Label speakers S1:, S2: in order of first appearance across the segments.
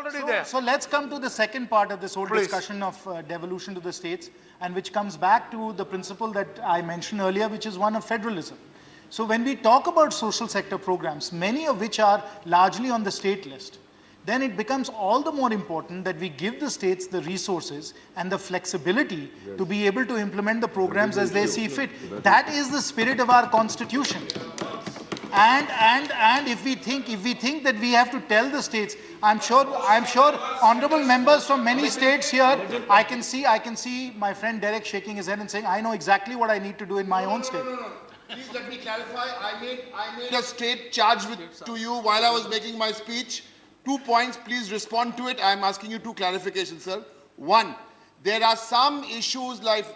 S1: already there.
S2: So let's come to the second part of this whole discussion of devolution to the states, and which comes back to the principle that I mentioned earlier, which is one of federalism. So when we talk about social sector programs, many of which are largely on the state list, then it becomes all the more important that we give the states the resources and the flexibility to be able to implement the programs as they see fit. That is the spirit of our constitution. And if we think that we have to tell the states, I'm sure honorable members from many states here, I can see my friend Derek shaking his head and saying, I know exactly what I need to do in my own state.
S3: No. Please let me clarify. I made a state charge to you while I was making my speech. 2 points, please respond to it. I am asking you 2 clarifications, sir. One, there are some issues like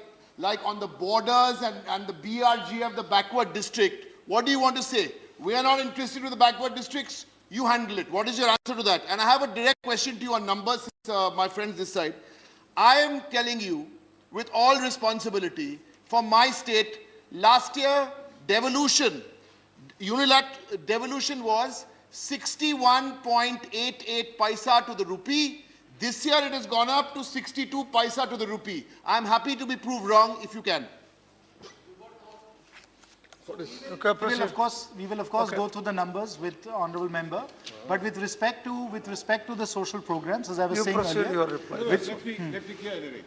S3: on the borders and the BRGF, the backward district. What do you want to say? We are not interested with the backward districts. You handle it. What is your answer to that? And I have a direct question to you on numbers, my friends this side. I am telling you, with all responsibility, for my state, last year, devolution was 61.88 paisa to the rupee. This year it has gone up to 62 paisa to the rupee. I am happy to be proved wrong if you can.
S2: Okay, we will of course go through the numbers with honourable member, but with respect to the social programs, as I was saying earlier.
S1: Your reply.
S4: Let me clear, Eric.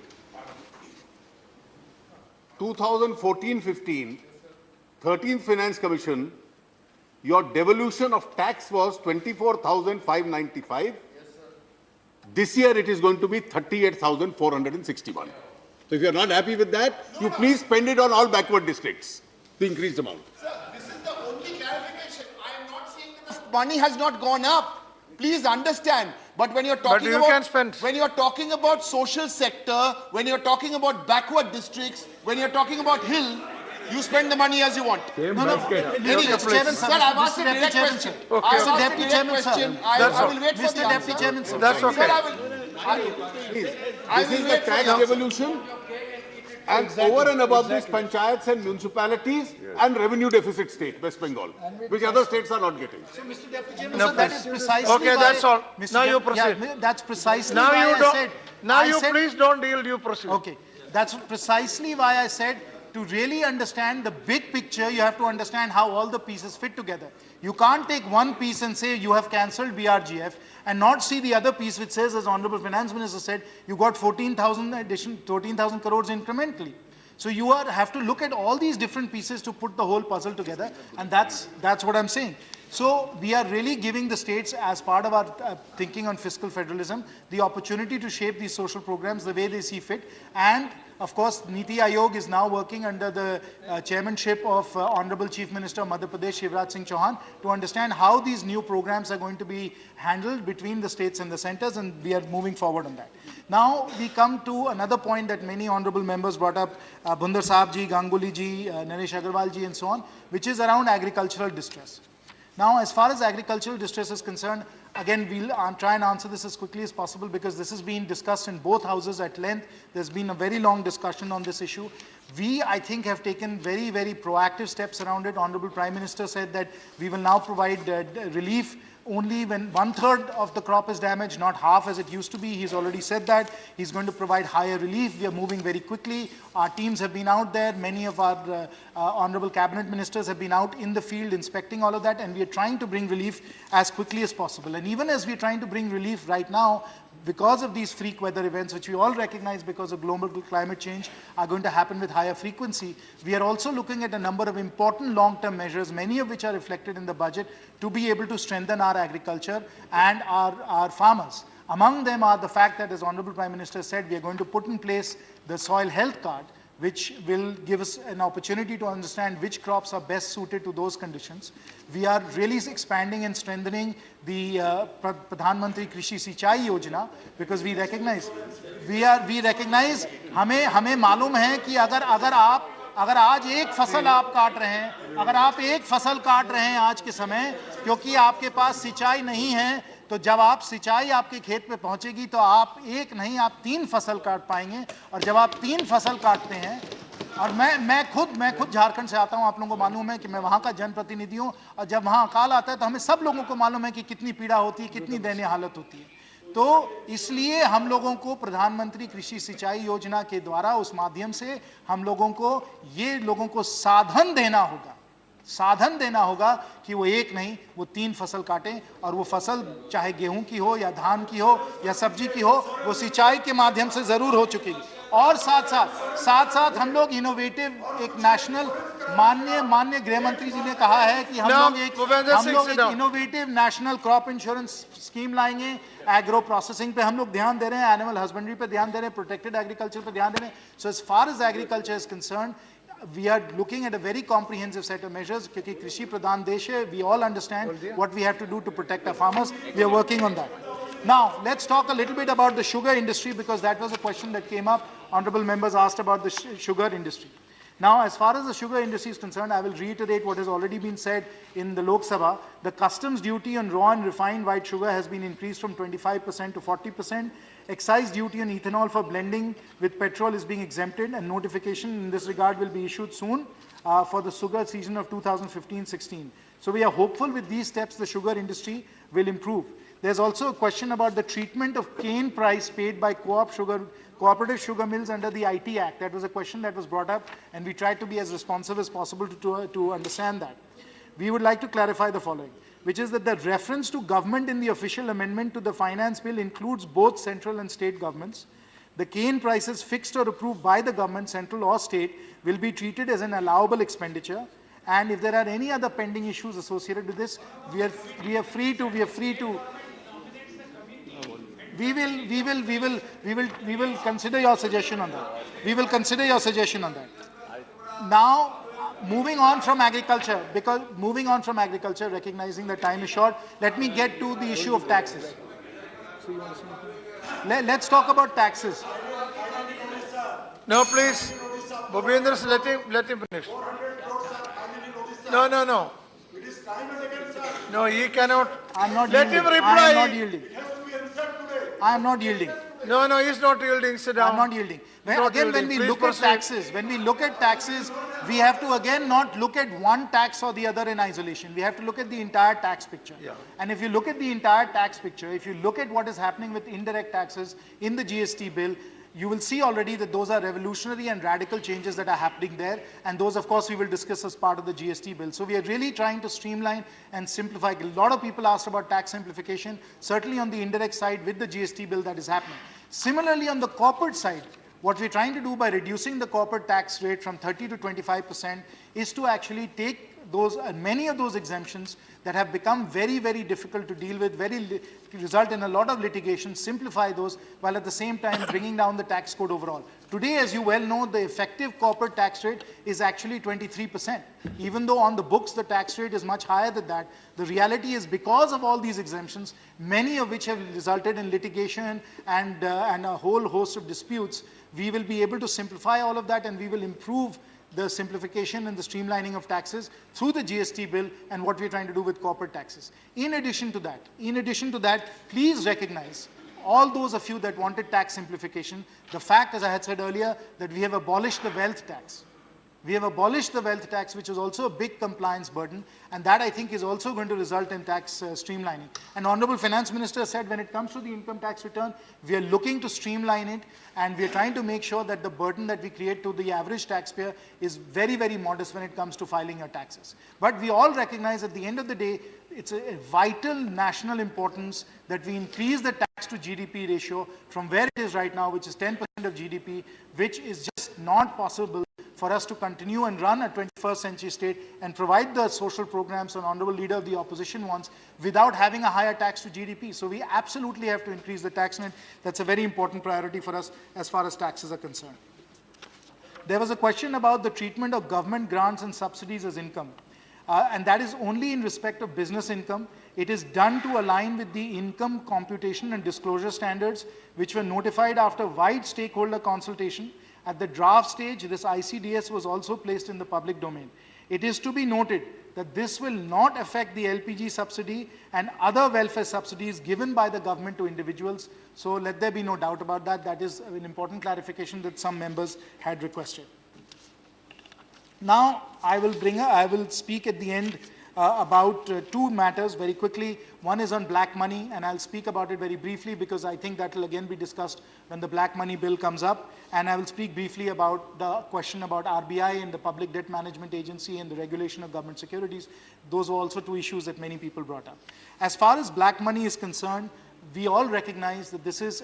S4: 2014-15, 13th Finance Commission, your devolution of tax was 24,595. Yes, sir. This year it is going to be 38,461. So if you are not happy with that, you please spend it on all backward districts, the increased amount.
S3: Sir, this is the only clarification. I am not saying that the money has not gone up. Please understand. But when you're talking about social sector, when you're talking about backward districts, when you're talking about hill, you spend the money as you want.
S2: Mr. Chairman,
S3: sir, I've asked a direct question. I will wait for the answer.
S2: Deputy Chairman, sir.
S1: That's okay.
S3: I
S4: This
S3: will
S4: is the
S3: wait for
S4: tax
S3: the answer.
S4: devolution, and over and above this, panchayats and municipalities and revenue deficit state, West Bengal, which other states are not getting.
S2: So, Mr. Deputy Chairman, sir, that is precisely
S1: Okay, that's all. Now you proceed.
S2: Yeah, that's precisely
S1: Now
S2: why
S1: you
S2: I
S1: don't.
S2: said.
S1: Now
S2: I
S1: you
S2: said,
S1: please don't deal. You proceed.
S2: Okay, that's precisely why I said, to really understand the big picture, you have to understand how all the pieces fit together. You can't take one piece and say you have cancelled BRGF and not see the other piece which says, as Honourable Finance Minister said, you got 14,000 crores incrementally. So you have to look at all these different pieces to put the whole puzzle together, and that's what I'm saying. So we are really giving the states, as part of our thinking on fiscal federalism, the opportunity to shape these social programs the way they see fit. And of course, Niti Aayog is now working under the chairmanship of Honorable Chief Minister of Madhya Pradesh, Shivraj Singh Chauhan, to understand how these new programs are going to be handled between the states and the centers, and we are moving forward on that. Now we come to another point that many honorable members brought up, Bhundar Sahab ji, Ganguly ji, Naresh Agarwal ji, and so on, which is around agricultural distress. Now, as far as agricultural distress is concerned, again, we'll try and answer this as quickly as possible, because this has been discussed in both houses at length. There's been a very long discussion on this issue. We, I think, have taken very, very proactive steps around it. Honorable Prime Minister said that we will now provide relief only when 1/3 of the crop is damaged, not half as it used to be. He's already said that. He's going to provide higher relief. We are moving very quickly. Our teams have been out there. Many of our honorable cabinet ministers have been out in the field inspecting all of that, and we are trying to bring relief as quickly as possible. And even as we are trying to bring relief right now, because of these freak weather events, which we all recognize because of global climate change, are going to happen with higher frequency, we are also looking at a number of important long-term measures, many of which are reflected in the budget, to be able to strengthen our agriculture and our farmers. Among them are the fact that, as Honorable Prime Minister said, we are going to put in place the soil health card, which will give us an opportunity to understand which crops are best suited to those conditions. We are really expanding and strengthening the Pradhan Mantri Krishi Sinchai Yojana, because we recognize हमें मालूम है कि अगर आज एक फसल आप काट रहे हैं, अगर आप एक फसल काट रहे हैं आज के समय, क्योंकि आपके पास सिंचाई नहीं है, तो जब आप सिंचाई आपके खेत पे पहुंचेगी तो आप एक नहीं, आप 3 फसल काट पाएंगे। और जब आप 3 फसल काटते हैं, और मैं खुद झारखंड से आता हूं, आप लोगों को मालूम है कि मैं वहां का जनप्रतिनिधि हूं, और जब वहां अकाल आता है तो हमें सब लोगों को मालूम है कि कितनी पीड़ा होती है, कितनी दयनीय हालत होती है। तो इसलिए हम लोगों को प्रधानमंत्री कृषि सिंचाई योजना के द्वारा उस माध्यम से हम लोगों को ये लोगों को साधन देना होगा कि वो एक नहीं वो 3 फसल काटें, और वो फसल चाहे गेहूं की हो या धान की हो या सब्जी की हो, वो सिंचाई के माध्यम से जरूर हो चुकेगी। और साथ साथ हम लोग इनोवेटिव एक नेशनल, माननीय गृह मंत्री जी ने कहा है कि हम लोग एक innovative national crop insurance scheme लाएंगे। एग्रो प्रोसेसिंग पे हम लोग ध्यान दे रहे हैं, एनिमल हस्बेंड्री पे ध्यान दे रहे हैं, प्रोटेक्टेड एग्रीकल्चर पे ध्यान दे रहे हैं। So as far as agriculture is concerned, we are looking at a very comprehensive set of measures क्योंकि कृषि प्रधान देश है, we all understand what we have to do to protect our farmers. We are working on that. Now let's talk a little bit about the sugar industry, because that was a question that came up. Honorable members asked about the sugar industry. Now, as far as the sugar industry is concerned, I will reiterate what has already been said in the Lok Sabha. The customs duty on raw and refined white sugar has been increased from 25% to 40%. Excise duty on ethanol for blending with petrol is being exempted, and notification in this regard will be issued soon for the sugar season of 2015-16. So we are hopeful with these steps the sugar industry will improve. There's also a question about the treatment of cane price paid by cooperative sugar mills under the IT Act. That was a question that was brought up, and we tried to be as responsive as possible to understand that. We would like to clarify the following, which is that the reference to government in the official amendment to the finance bill includes both central and state governments. The cane prices fixed or approved by the government, central or state, will be treated as an allowable expenditure. And if there are any other pending issues associated with this, we are free to. We will consider your suggestion on that. Now, moving on from agriculture, recognizing the time is short, let me get to the issue of taxes. Let's talk about taxes.
S1: No, please. Bhupendra, let him finish. No. No, he cannot. Let him reply.
S2: I am not yielding.
S1: No, he's not yielding. Sit down.
S2: I'm not yielding. When we
S1: Please
S2: look at taxes, we have to again not look at one tax or the other in isolation. We have to look at the entire tax picture.
S1: Yeah.
S2: And if you look at the entire tax picture, if you look at what is happening with indirect taxes in the GST bill, you will see already that those are revolutionary and radical changes that are happening there. And those, of course, we will discuss as part of the GST bill. So we are really trying to streamline and simplify. A lot of people asked about tax simplification, certainly on the indirect side with the GST bill that is happening. Similarly, on the corporate side, what we're trying to do by reducing the corporate tax rate from 30 to 25% is to actually take those, many of those exemptions that have become very, very difficult to deal with, result in a lot of litigation, simplify those, while at the same time bringing down the tax code overall. Today, as you well know, the effective corporate tax rate is actually 23%. Even though on the books the tax rate is much higher than that, the reality is because of all these exemptions, many of which have resulted in litigation and a whole host of disputes, we will be able to simplify all of that, and we will improve the simplification and the streamlining of taxes through the GST bill and what we're trying to do with corporate taxes. In addition to that, please recognize all those of you that wanted tax simplification, the fact, as I had said earlier, that we have abolished the wealth tax. We have abolished the wealth tax, which is also a big compliance burden, and that I think is also going to result in tax streamlining. And Honorable Finance Minister said when it comes to the income tax return, we are looking to streamline it, and we are trying to make sure that the burden that we create to the average taxpayer is very, very modest when it comes to filing your taxes. But we all recognize at the end of the day, it's a vital national importance that we increase the tax to GDP ratio from where it is right now, which is 10% of GDP, which is just not possible for us to continue and run a 21st century state and provide the social programs an honorable leader of the opposition wants without having a higher tax to GDP. So we absolutely have to increase the tax rate. That's a very important priority for us as far as taxes are concerned. There was a question about the treatment of government grants and subsidies as income. And that is only in respect of business income. It is done to align with the income computation and disclosure standards, which were notified after wide stakeholder consultation. At the draft stage, this ICDS was also placed in the public domain. It is to be noted that this will not affect the LPG subsidy and other welfare subsidies given by the government to individuals. So let there be no doubt about that. That is an important clarification that some members had requested. Now, I will speak at the end about two matters very quickly. One is on black money, and I'll speak about it very briefly because I think that will again be discussed when the black money bill comes up. And I will speak briefly about the question about RBI and the Public Debt Management Agency and the regulation of government securities. Those were also two issues that many people brought up. As far as black money is concerned, we all recognize that this is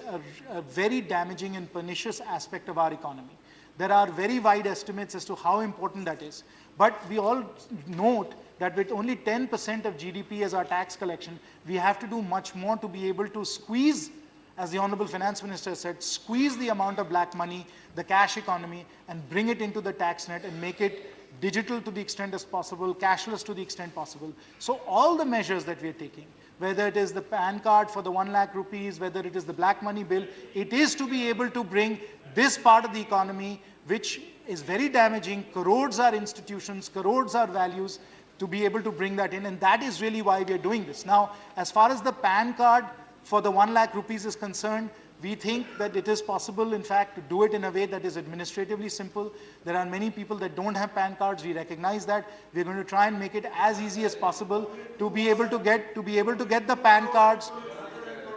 S2: a very damaging and pernicious aspect of our economy. There are very wide estimates as to how important that is. But we all note that with only 10% of GDP as our tax collection, we have to do much more to be able to squeeze, as the Honorable Finance Minister said, squeeze the amount of black money, the cash economy, and bring it into the tax net and make it digital to the extent as possible, cashless to the extent possible. So all the measures that we are taking, whether it is the PAN card for the 1 lakh rupees, whether it is the black money bill, it is to be able to bring this part of the economy, which is very damaging, corrodes our institutions, corrodes our values, to be able to bring that in. And that is really why we are doing this. Now, as far as the PAN card for the 1 lakh rupees is concerned, we think that it is possible, in fact, to do it in a way that is administratively simple. There are many people that don't have PAN cards. We recognize that. We're going to try and make it as easy as possible to be able to get the PAN cards.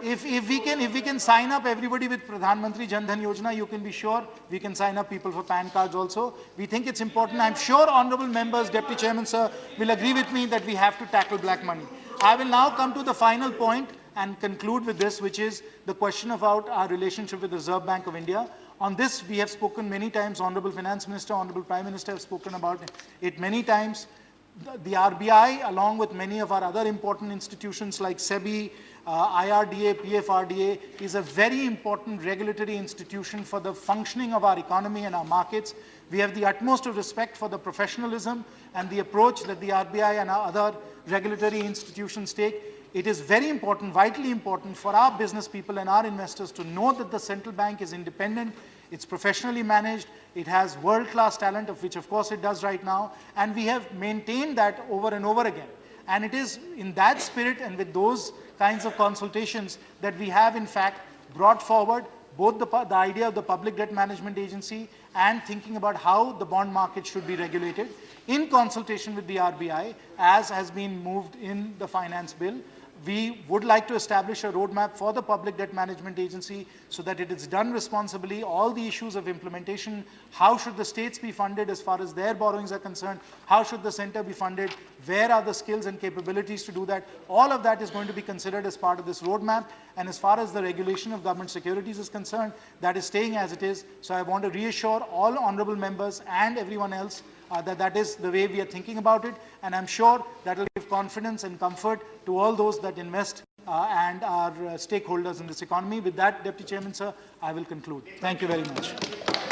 S2: If we can sign up everybody with Pradhan Mantri Jan Dhan Yojana, you can be sure we can sign up people for PAN cards also. We think it's important. I'm sure honorable members, Deputy Chairman sir, will agree with me that we have to tackle black money. I will now come to the final point and conclude with this, which is the question about our relationship with the Reserve Bank of India. On this, we have spoken many times. Honorable Finance Minister, Honorable Prime Minister have spoken about it many times. The RBI, along with many of our other important institutions like SEBI, IRDA, PFRDA, is a very important regulatory institution for the functioning of our economy and our markets. We have the utmost of respect for the professionalism and the approach that the RBI and our other regulatory institutions take. It is very important, vitally important for our business people and our investors to know that the central bank is independent, it's professionally managed, it has world-class talent, of which of course it does right now, and we have maintained that over and over again. And it is in that spirit and with those kinds of consultations that we have in fact brought forward both the idea of the Public Debt Management Agency and thinking about how the bond market should be regulated in consultation with the RBI, as has been moved in the finance bill. We would like to establish a roadmap for the Public Debt Management Agency so that it is done responsibly. All the issues of implementation, how should the states be funded as far as their borrowings are concerned, how should the center be funded, where are the skills and capabilities to do that, all of that is going to be considered as part of this roadmap. And as far as the regulation of government securities is concerned, that is staying as it is. So I want to reassure all honorable members and everyone else that is the way we are thinking about it, and I'm sure that will give confidence and comfort to all those that invest and are stakeholders in this economy. With that, Deputy Chairman, sir, I will conclude. Thank you very much.